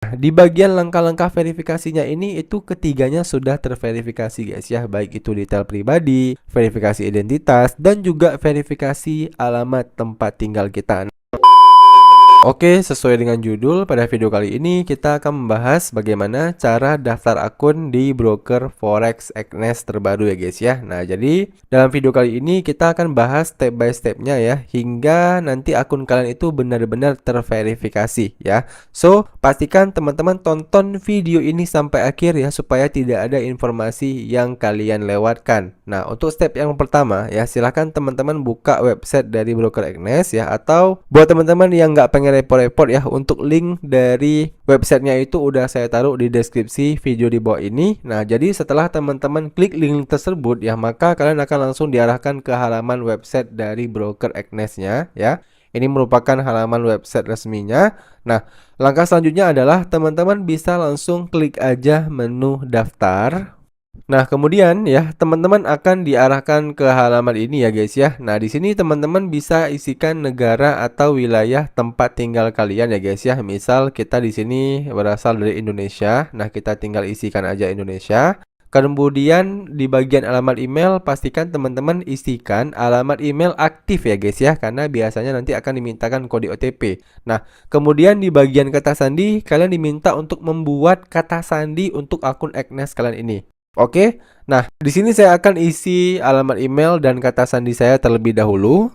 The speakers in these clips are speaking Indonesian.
Di bagian langkah-langkah verifikasinya ini itu ketiganya sudah terverifikasi guys ya, baik itu detail pribadi, verifikasi identitas, dan juga verifikasi alamat tempat tinggal kita. Oke, sesuai dengan judul, pada video kali ini kita akan membahas bagaimana cara daftar akun di broker Forex Agnes terbaru ya guys ya. Nah, jadi dalam video kali ini kita akan bahas step by stepnya ya, hingga nanti akun kalian itu benar-benar terverifikasi ya. So, pastikan teman-teman tonton video ini sampai akhir ya, supaya tidak ada informasi yang kalian lewatkan. Nah, untuk step yang pertama ya, silahkan teman-teman buka website dari broker Agnes ya, atau buat teman-teman yang nggak pengen repot-repot ya, untuk link dari websitenya itu udah saya taruh di deskripsi video di bawah ini. Nah, jadi setelah teman-teman klik link tersebut ya, maka kalian akan langsung diarahkan ke halaman website dari broker Agnesnya ya. Ini merupakan halaman website resminya. Nah, langkah selanjutnya adalah teman-teman bisa langsung klik aja menu daftar. Nah, kemudian ya, teman-teman akan diarahkan ke halaman ini ya guys ya. Nah, di sini teman-teman bisa isikan negara atau wilayah tempat tinggal kalian ya guys ya. Misal kita di sini berasal dari Indonesia. Nah, kita tinggal isikan aja Indonesia. Kemudian di bagian alamat email, pastikan teman-teman isikan alamat email aktif ya guys ya, karena biasanya nanti akan dimintakan kode OTP. Nah, kemudian di bagian kata sandi, kalian diminta untuk membuat kata sandi untuk akun Agnes kalian ini. Oke, nah di sini saya akan isi alamat email dan kata sandi saya terlebih dahulu.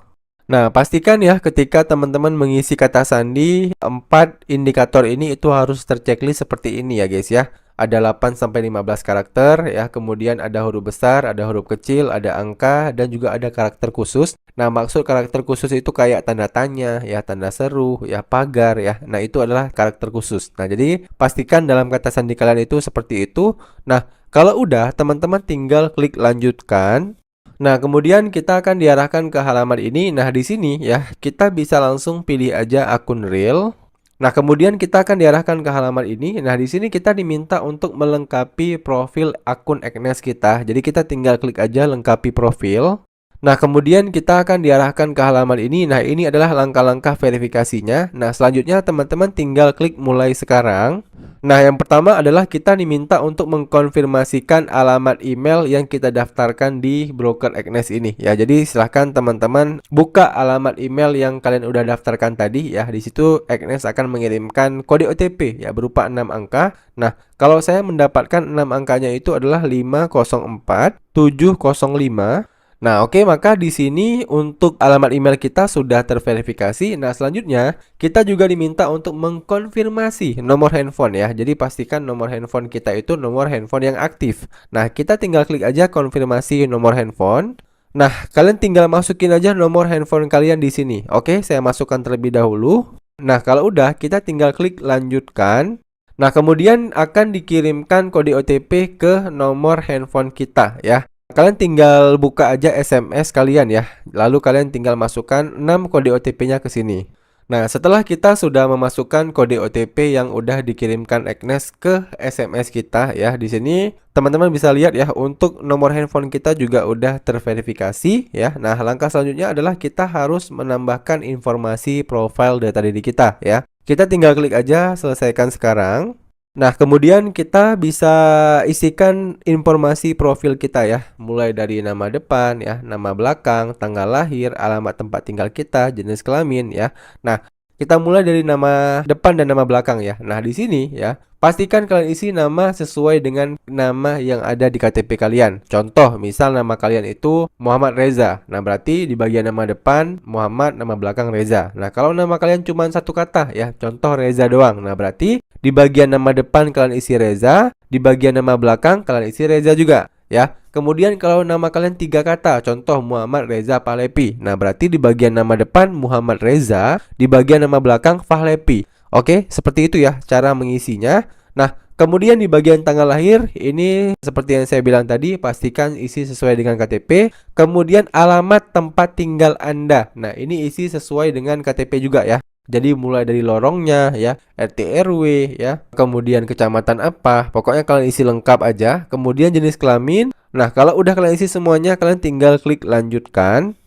Nah, pastikan ya ketika teman-teman mengisi kata sandi, 4 indikator ini itu harus terchecklist seperti ini ya guys ya. Ada 8 sampai 15 karakter ya, kemudian ada huruf besar, ada huruf kecil, ada angka, dan juga ada karakter khusus. Nah, maksud karakter khusus itu kayak tanda tanya ya, tanda seru ya, pagar ya. Nah, itu adalah karakter khusus. Nah, jadi pastikan dalam kata sandi kalian itu seperti itu. Nah, kalau udah, teman-teman tinggal klik lanjutkan. Nah, kemudian kita akan diarahkan ke halaman ini. Nah, di sini ya, kita bisa langsung pilih aja akun real. Nah, kemudian kita akan diarahkan ke halaman ini. Nah, di sini kita diminta untuk melengkapi profil akun Agnes kita. Jadi kita tinggal klik aja lengkapi profil. Nah, kemudian kita akan diarahkan ke halaman ini. Nah, ini adalah langkah-langkah verifikasinya. Nah, selanjutnya teman-teman tinggal klik mulai sekarang. Nah, yang pertama adalah kita diminta untuk mengkonfirmasikan alamat email yang kita daftarkan di broker Agnes ini. Ya, jadi silahkan teman-teman buka alamat email yang kalian udah daftarkan tadi ya. Di situ Agnes akan mengirimkan kode OTP ya, berupa 6 angka. Nah, kalau saya mendapatkan 6 angkanya itu adalah 504705. Nah, oke, maka di sini untuk alamat email kita sudah terverifikasi. Nah, selanjutnya kita juga diminta untuk mengkonfirmasi nomor handphone ya. Jadi pastikan nomor handphone kita itu nomor handphone yang aktif. Nah, kita tinggal klik aja konfirmasi nomor handphone. Nah, kalian tinggal masukin aja nomor handphone kalian di sini. Oke, saya masukkan terlebih dahulu. Nah, kalau udah, kita tinggal klik lanjutkan. Nah, kemudian akan dikirimkan kode OTP ke nomor handphone kita ya. Kalian tinggal buka aja SMS kalian ya. Lalu kalian tinggal masukkan 6 kode OTP-nya ke sini. Nah, setelah kita sudah memasukkan kode OTP yang udah dikirimkan Agnes ke SMS kita ya, di sini teman-teman bisa lihat ya, untuk nomor handphone kita juga udah terverifikasi ya. Nah, langkah selanjutnya adalah kita harus menambahkan informasi profil data diri kita ya. Kita tinggal klik aja selesaikan sekarang. Nah, kemudian kita bisa isikan informasi profil kita ya, mulai dari nama depan ya, nama belakang, tanggal lahir, alamat tempat tinggal kita, jenis kelamin ya. Nah, kita mulai dari nama depan dan nama belakang ya. Nah, di sini ya, pastikan kalian isi nama sesuai dengan nama yang ada di KTP kalian. Contoh, misal nama kalian itu Muhammad Reza. Nah, berarti di bagian nama depan Muhammad, nama belakang Reza. Nah, kalau nama kalian cuma satu kata ya, contoh Reza doang. Nah, berarti di bagian nama depan kalian isi Reza, di bagian nama belakang kalian isi Reza juga ya. Kemudian kalau nama kalian 3 kata, contoh Muhammad Reza Pahlepi. Nah, berarti di bagian nama depan Muhammad Reza, di bagian nama belakang Pahlepi. Oke, seperti itu ya cara mengisinya. Nah, kemudian di bagian tanggal lahir, ini seperti yang saya bilang tadi, pastikan isi sesuai dengan KTP. Kemudian alamat tempat tinggal Anda. Nah, ini isi sesuai dengan KTP juga ya. Jadi mulai dari lorongnya ya, RT RW ya, kemudian kecamatan apa, pokoknya kalian isi lengkap aja. Kemudian jenis kelamin. Nah, kalau udah kalian isi semuanya, kalian tinggal klik lanjutkan.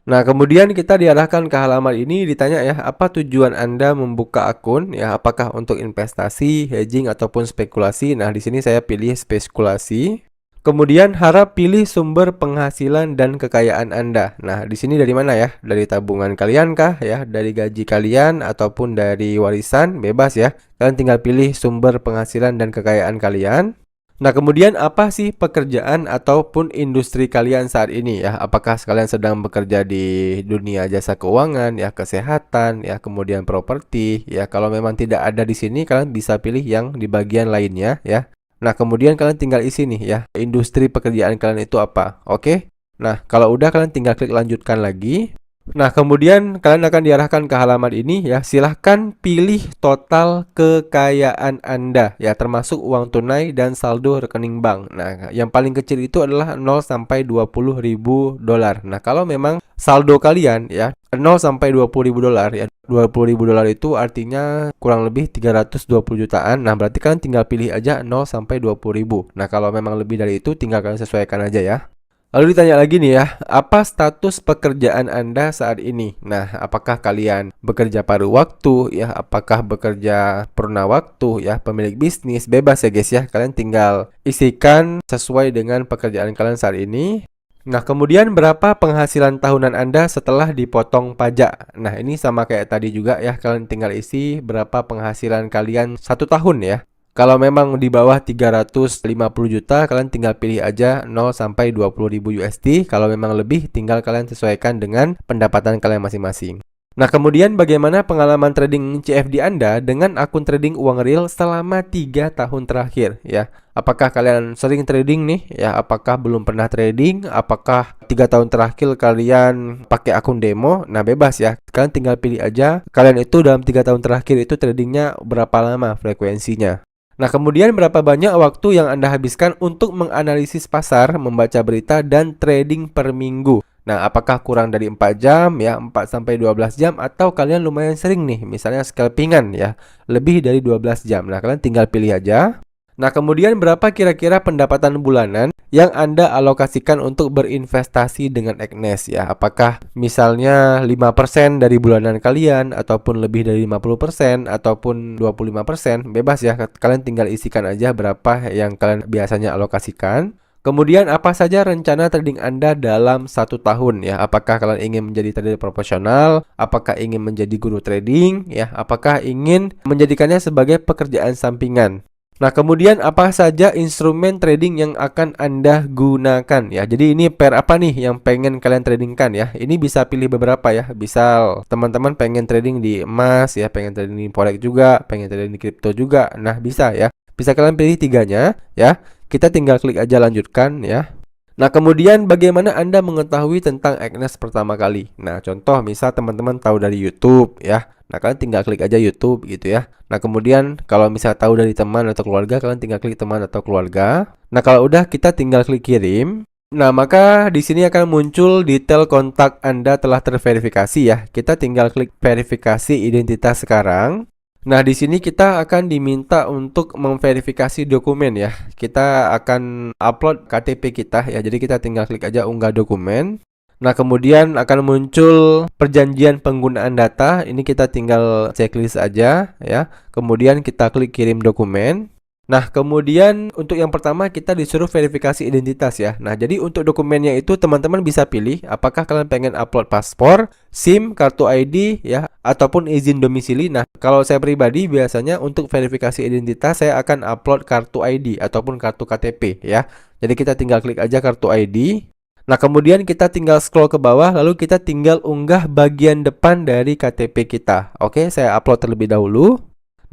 Nah, kemudian kita diarahkan ke halaman ini, ditanya ya, apa tujuan Anda membuka akun ya, apakah untuk investasi, hedging ataupun spekulasi. Nah, di sini saya pilih spekulasi. Kemudian harap pilih sumber penghasilan dan kekayaan Anda. Nah, di sini dari mana ya? Dari tabungan kalian kah ya, dari gaji kalian ataupun dari warisan, bebas ya. Kalian tinggal pilih sumber penghasilan dan kekayaan kalian. Nah, kemudian apa sih pekerjaan ataupun industri kalian saat ini ya? Apakah kalian sedang bekerja di dunia jasa keuangan ya, kesehatan ya, kemudian properti ya. Kalau memang tidak ada di sini, kalian bisa pilih yang di bagian lainnya ya. Nah, kemudian kalian tinggal isi nih ya, industri pekerjaan kalian itu apa? Oke. Nah, kalau udah kalian tinggal klik lanjutkan lagi. Nah, kemudian kalian akan diarahkan ke halaman ini ya. Silahkan pilih total kekayaan Anda ya, termasuk uang tunai dan saldo rekening bank. Nah, yang paling kecil itu adalah 0 sampai 20 ribu dolar. Nah, kalau memang saldo kalian ya 0 sampai 20 ribu dolar ya. 20 ribu dolar itu artinya kurang lebih 320 jutaan. Nah, berarti kalian tinggal pilih aja 0 sampai 20 ribu. Nah, kalau memang lebih dari itu tinggal kalian sesuaikan aja ya. Lalu ditanya lagi nih ya, apa status pekerjaan Anda saat ini? Nah, apakah kalian bekerja paruh waktu ya? Apakah bekerja purna waktu ya? Pemilik bisnis, bebas ya guys ya. Kalian tinggal isikan sesuai dengan pekerjaan kalian saat ini. Nah, kemudian berapa penghasilan tahunan Anda setelah dipotong pajak? Nah, ini sama kayak tadi juga ya. Kalian tinggal isi berapa penghasilan kalian 1 tahun ya. Kalau memang di bawah 350 juta, kalian tinggal pilih aja 0 sampai 20 ribu USD. Kalau memang lebih, tinggal kalian sesuaikan dengan pendapatan kalian masing-masing. Nah, kemudian bagaimana pengalaman trading CFD Anda dengan akun trading uang real selama 3 tahun terakhir ya? Apakah kalian sering trading nih ya? Apakah belum pernah trading? Apakah 3 tahun terakhir kalian pakai akun demo? Nah, bebas ya. Kalian tinggal pilih aja. Kalian itu dalam 3 tahun terakhir itu tradingnya berapa lama frekuensinya. Nah, kemudian berapa banyak waktu yang Anda habiskan untuk menganalisis pasar, membaca berita, dan trading per minggu? Nah, apakah kurang dari 4 jam ya, 4 sampai 12 jam, atau kalian lumayan sering nih, misalnya scalpingan ya, lebih dari 12 jam. Nah, kalian tinggal pilih aja. Nah, kemudian berapa kira-kira pendapatan bulanan yang Anda alokasikan untuk berinvestasi dengan Agnes ya? Apakah misalnya 5% dari bulanan kalian, ataupun lebih dari 50%, ataupun 25%? Bebas ya, kalian tinggal isikan aja berapa yang kalian biasanya alokasikan. Kemudian apa saja rencana trading Anda dalam 1 tahun ya? Apakah kalian ingin menjadi trader profesional? Apakah ingin menjadi guru trading ya? Apakah ingin menjadikannya sebagai pekerjaan sampingan? Nah, kemudian apa saja instrumen trading yang akan Anda gunakan ya? Jadi ini pair apa nih yang pengen kalian tradingkan ya? Ini bisa pilih beberapa ya. Bisa teman-teman pengen trading di emas ya, pengen trading di forex juga, pengen trading di kripto juga. Nah, bisa ya. Bisa kalian pilih tiganya ya. Kita tinggal klik aja lanjutkan ya. Nah, kemudian bagaimana Anda mengetahui tentang Agnes pertama kali? Nah, contoh misal teman-teman tahu dari YouTube ya. Nah, kalian tinggal klik aja YouTube gitu ya. Nah, kemudian kalau misal tahu dari teman atau keluarga, kalian tinggal klik teman atau keluarga. Nah, kalau udah kita tinggal klik kirim. Nah, maka di sini akan muncul detail kontak Anda telah terverifikasi ya. Kita tinggal klik verifikasi identitas sekarang. Nah, di sini kita akan diminta untuk memverifikasi dokumen ya. Kita akan upload KTP kita ya. Jadi kita tinggal klik aja unggah dokumen. Nah, kemudian akan muncul perjanjian penggunaan data. Ini kita tinggal checklist aja ya. Kemudian kita klik kirim dokumen. Nah, kemudian untuk yang pertama kita disuruh verifikasi identitas ya. Nah, jadi untuk dokumennya itu teman-teman bisa pilih apakah kalian pengen upload paspor, SIM, kartu ID ya, ataupun izin domisili. Nah, kalau saya pribadi biasanya untuk verifikasi identitas saya akan upload kartu ID ataupun kartu KTP ya. Jadi kita tinggal klik aja kartu ID. Nah, kemudian kita tinggal scroll ke bawah, lalu kita tinggal unggah bagian depan dari KTP kita. Oke, saya upload terlebih dahulu.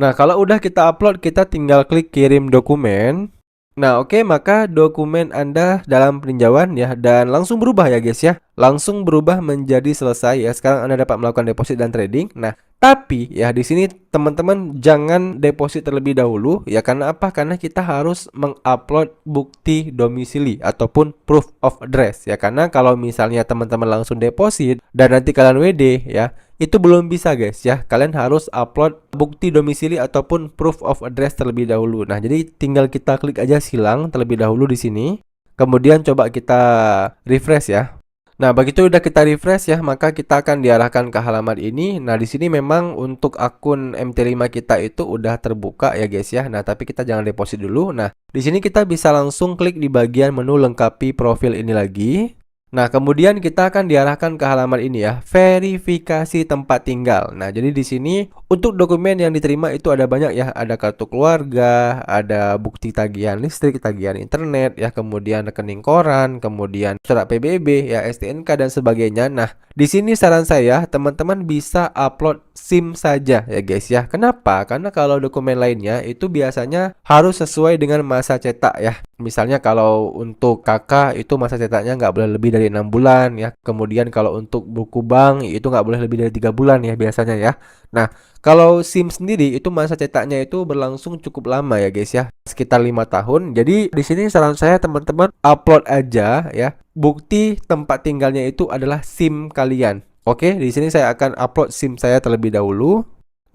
Nah, kalau udah kita upload, kita tinggal klik kirim dokumen. Nah, oke, maka dokumen Anda dalam peninjauan ya, dan langsung berubah ya guys ya. Langsung berubah menjadi selesai ya. Sekarang Anda dapat melakukan deposit dan trading. Nah, tapi ya di sini teman-teman jangan deposit terlebih dahulu ya, karena apa? Karena kita harus mengupload bukti domisili ataupun proof of address ya. Karena kalau misalnya teman-teman langsung deposit dan nanti kalian WD ya, itu belum bisa guys ya. Kalian harus upload bukti domisili ataupun proof of address terlebih dahulu. Nah, jadi tinggal kita klik aja silang terlebih dahulu di sini. Kemudian coba kita refresh ya. Nah, begitu udah kita refresh ya, maka kita akan diarahkan ke halaman ini. Nah, di sini memang untuk akun MT5 kita itu udah terbuka ya guys ya. Nah, tapi kita jangan deposit dulu. Nah, di sini kita bisa langsung klik di bagian menu lengkapi profil ini lagi. Nah, kemudian kita akan diarahkan ke halaman ini ya, verifikasi tempat tinggal. Nah, jadi di sini untuk dokumen yang diterima itu ada banyak ya, ada kartu keluarga, ada bukti tagihan listrik, tagihan internet ya, kemudian rekening koran, kemudian surat PBB ya, STNK dan sebagainya. Nah, di sini saran saya teman-teman bisa upload SIM saja ya guys ya. Kenapa? Karena kalau dokumen lainnya itu biasanya harus sesuai dengan masa cetak ya. Misalnya kalau untuk KK itu masa cetaknya nggak boleh lebih dari 6 bulan ya. Kemudian kalau untuk buku bank itu nggak boleh lebih dari 3 bulan ya biasanya ya. Nah, kalau SIM sendiri itu masa cetaknya itu berlangsung cukup lama ya guys ya, sekitar 5 tahun. Jadi di sini saran saya teman-teman upload aja ya. Bukti tempat tinggalnya itu adalah SIM kalian. Oke, di sini saya akan upload SIM saya terlebih dahulu.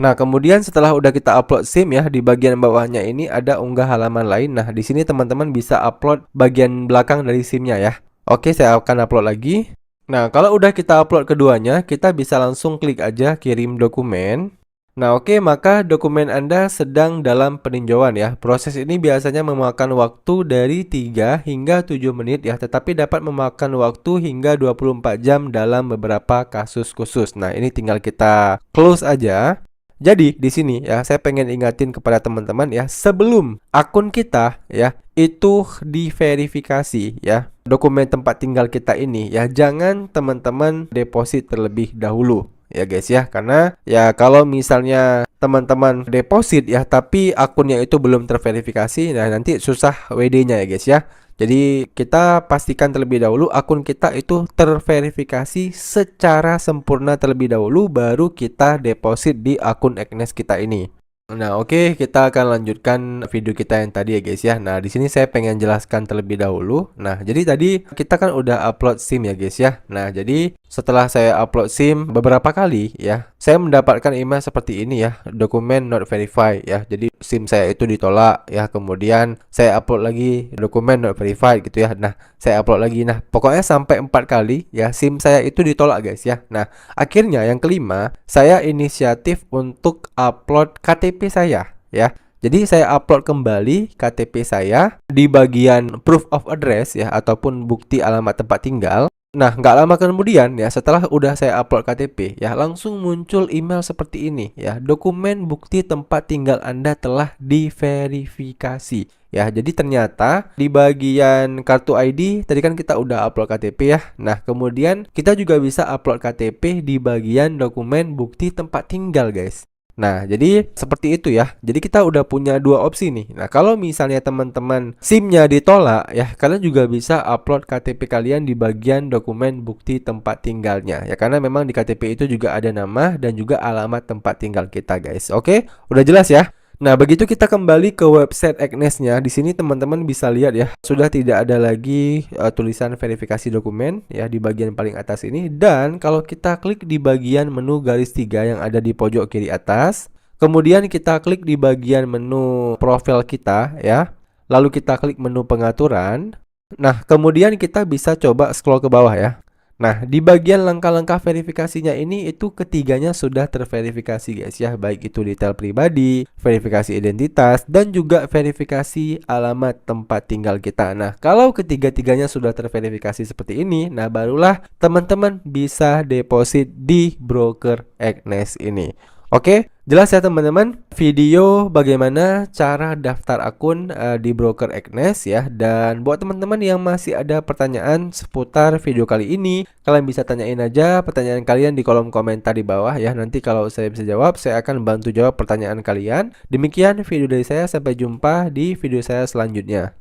Nah, kemudian setelah udah kita upload SIM ya, di bagian bawahnya ini ada unggah halaman lain. Nah, di sini teman-teman bisa upload bagian belakang dari SIM-nya ya. Oke, saya akan upload lagi. Nah, kalau udah kita upload keduanya, kita bisa langsung klik aja kirim dokumen. Nah, oke, maka dokumen Anda sedang dalam peninjauan ya. Proses ini biasanya memakan waktu dari 3 hingga 7 menit ya, tetapi dapat memakan waktu hingga 24 jam dalam beberapa kasus khusus. Nah, ini tinggal kita close aja. Jadi, di sini ya, saya pengen ingatin kepada teman-teman ya, sebelum akun kita ya, itu diverifikasi ya, dokumen tempat tinggal kita ini ya, jangan teman-teman deposit terlebih dahulu. Ya guys ya, karena ya kalau misalnya teman-teman deposit ya tapi akunnya itu belum terverifikasi, nah nanti susah WD-nya ya guys ya. Jadi kita pastikan terlebih dahulu akun kita itu terverifikasi secara sempurna terlebih dahulu, baru kita deposit di akun Agnes kita ini. Nah, oke, kita akan lanjutkan video kita yang tadi ya guys ya. Nah, di sini saya pengen jelaskan terlebih dahulu. Nah, jadi tadi kita kan udah upload SIM ya guys ya. Nah, jadi setelah saya upload SIM beberapa kali ya, saya mendapatkan email seperti ini ya, dokumen not verified ya. Jadi SIM saya itu ditolak ya. Kemudian saya upload lagi dokumen not verified gitu ya. Nah, saya upload lagi. Nah, pokoknya sampai 4 kali ya SIM saya itu ditolak guys ya. Nah, akhirnya yang kelima, saya inisiatif untuk upload KTP saya ya. Jadi saya upload kembali KTP saya di bagian proof of address ya, ataupun bukti alamat tempat tinggal. Nah, nggak lama kemudian ya, setelah udah saya upload KTP ya, langsung muncul email seperti ini ya, dokumen bukti tempat tinggal Anda telah diverifikasi ya. Jadi ternyata di bagian kartu ID tadi kan kita udah upload KTP ya. Nah, kemudian kita juga bisa upload KTP di bagian dokumen bukti tempat tinggal guys. Nah, jadi seperti itu ya. Jadi kita udah punya dua opsi nih. Nah, kalau misalnya teman-teman SIM-nya ditolak ya, kalian juga bisa upload KTP kalian di bagian dokumen bukti tempat tinggalnya ya, karena memang di KTP itu juga ada nama dan juga alamat tempat tinggal kita guys. Oke, udah jelas ya? Nah, begitu kita kembali ke website Agnes-nya, di sini teman-teman bisa lihat ya, sudah tidak ada lagi tulisan verifikasi dokumen ya di bagian paling atas ini. Dan kalau kita klik di bagian menu garis 3 yang ada di pojok kiri atas, kemudian kita klik di bagian menu profil kita ya, lalu kita klik menu pengaturan. Nah, kemudian kita bisa coba scroll ke bawah ya. Nah, di bagian langkah-langkah verifikasinya ini itu ketiganya sudah terverifikasi guys ya, baik itu detail pribadi, verifikasi identitas, dan juga verifikasi alamat tempat tinggal kita. Nah, kalau ketiga-tiganya sudah terverifikasi seperti ini, nah barulah teman-teman bisa deposit di broker Agnes ini. Oke, jelas ya teman-teman video bagaimana cara daftar akun di broker Agnes ya. Dan buat teman-teman yang masih ada pertanyaan seputar video kali ini, kalian bisa tanyain aja pertanyaan kalian di kolom komentar di bawah ya. Nanti kalau saya bisa jawab, saya akan bantu jawab pertanyaan kalian. Demikian video dari saya, sampai jumpa di video saya selanjutnya.